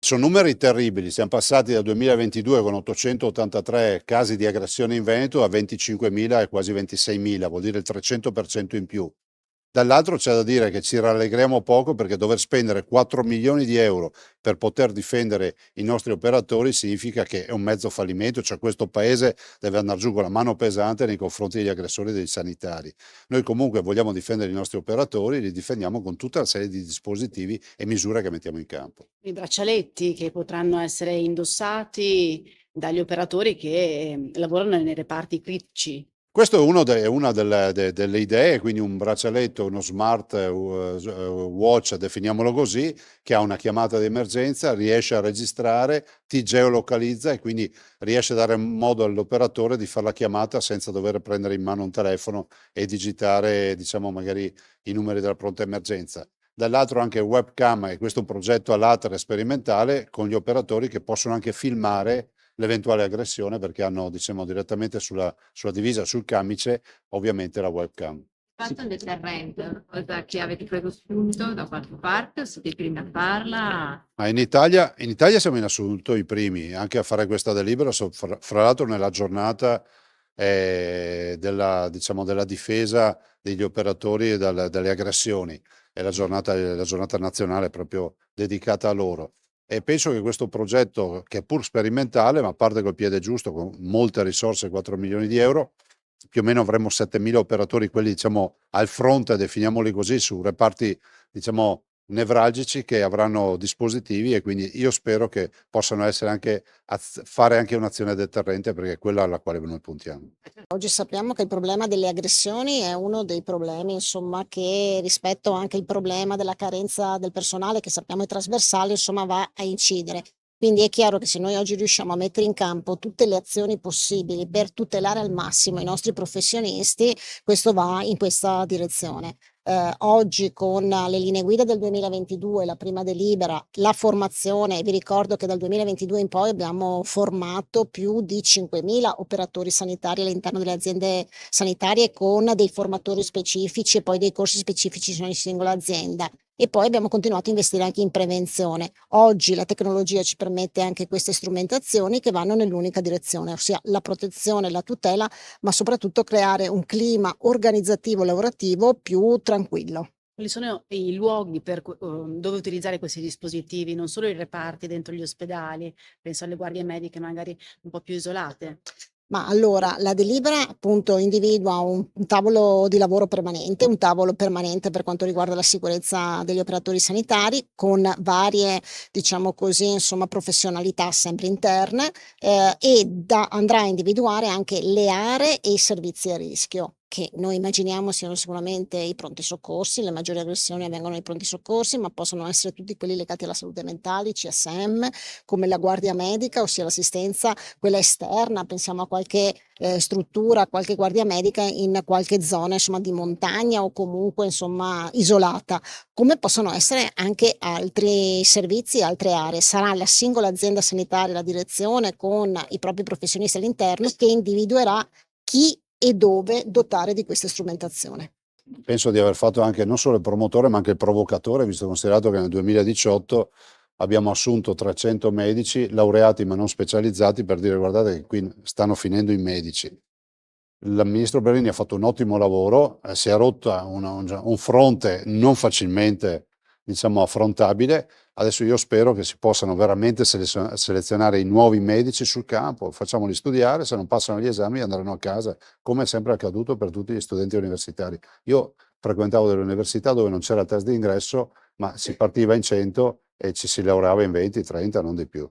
Sono numeri terribili, siamo passati dal 2022 con 883 casi di aggressione in Veneto a 25.000 e quasi 26.000, vuol dire il 300% in più. Dall'altro c'è da dire che ci rallegriamo poco perché dover spendere 4 milioni di euro per poter difendere i nostri operatori significa che è un mezzo fallimento, cioè questo paese deve andare giù con la mano pesante nei confronti degli aggressori dei sanitari. Noi comunque vogliamo difendere i nostri operatori, li difendiamo con tutta una serie di dispositivi e misure che mettiamo in campo. I braccialetti che potranno essere indossati dagli operatori che lavorano nei reparti critici. Questo è una delle idee, quindi un braccialetto, uno smart watch, definiamolo così, che ha una chiamata di emergenza, riesce a registrare, ti geolocalizza e quindi riesce a dare modo all'operatore di fare la chiamata senza dover prendere in mano un telefono e digitare, diciamo, magari i numeri della pronta emergenza. Dall'altro anche webcam, e questo è un progetto a latere sperimentale con gli operatori che possono anche filmare l'eventuale aggressione perché hanno, diciamo, direttamente sulla divisa, sul camice, ovviamente la webcam. Fatto un deterrente, è una cosa che avete preso spunto da qualche parte, o siete i primi a farla? Ma in Italia siamo in assoluto i primi anche a fare questa delibera, fra l'altro nella giornata diciamo, della difesa degli operatori dalle aggressioni, è la giornata nazionale proprio dedicata a loro. E penso che questo progetto, che è pur sperimentale, ma parte col piede giusto, con molte risorse, 4 milioni di euro, più o meno avremo 7.000 operatori, quelli diciamo al fronte, definiamoli così, su reparti diciamo nevralgici che avranno dispositivi e quindi io spero che possano essere anche fare anche un'azione deterrente perché è quella alla quale noi puntiamo. Oggi sappiamo che il problema delle aggressioni è uno dei problemi, insomma, che rispetto anche al problema della carenza del personale, che sappiamo è trasversale, insomma, va a incidere. Quindi è chiaro che se noi oggi riusciamo a mettere in campo tutte le azioni possibili per tutelare al massimo i nostri professionisti, questo va in questa direzione. Oggi con le linee guida del 2022, la prima delibera, la formazione, vi ricordo che dal 2022 in poi abbiamo formato più di 5.000 operatori sanitari all'interno delle aziende sanitarie con dei formatori specifici e poi dei corsi specifici in ogni singola azienda. E poi abbiamo continuato a investire anche in prevenzione. Oggi la tecnologia ci permette anche queste strumentazioni che vanno nell'unica direzione, ossia la protezione e la tutela, ma soprattutto creare un clima organizzativo e lavorativo più tranquillo. Quali sono i luoghi dove utilizzare questi dispositivi, non solo i reparti dentro gli ospedali, penso alle guardie mediche magari un po' più isolate? Ma allora, la delibera appunto individua un tavolo di lavoro permanente, un tavolo permanente per quanto riguarda la sicurezza degli operatori sanitari, con varie, diciamo così, insomma, professionalità sempre interne, andrà a individuare anche le aree e i servizi a rischio, che noi immaginiamo siano sicuramente i pronti soccorsi, le maggiori aggressioni avvengono nei pronti soccorsi, ma possono essere tutti quelli legati alla salute mentale, CSM, come la guardia medica, ossia l'assistenza quella esterna, pensiamo a qualche struttura, qualche guardia medica in qualche zona insomma di montagna o comunque insomma isolata, come possono essere anche altri servizi, altre aree. Sarà la singola azienda sanitaria, la direzione con i propri professionisti all'interno che individuerà chi e dove dotare di questa strumentazione. Penso di aver fatto anche non solo il promotore ma anche il provocatore, visto considerato che nel 2018 abbiamo assunto 300 medici laureati ma non specializzati per dire guardate che qui stanno finendo i medici. Il ministro Bernini ha fatto un ottimo lavoro, si è rotto un fronte non facilmente diciamo, affrontabile. Adesso io spero che si possano veramente selezionare i nuovi medici sul campo, facciamoli studiare, se non passano gli esami andranno a casa, come è sempre accaduto per tutti gli studenti universitari. Io frequentavo delle università dove non c'era test di ingresso, ma si partiva in 100 e ci si laureava in 20, 30, non di più.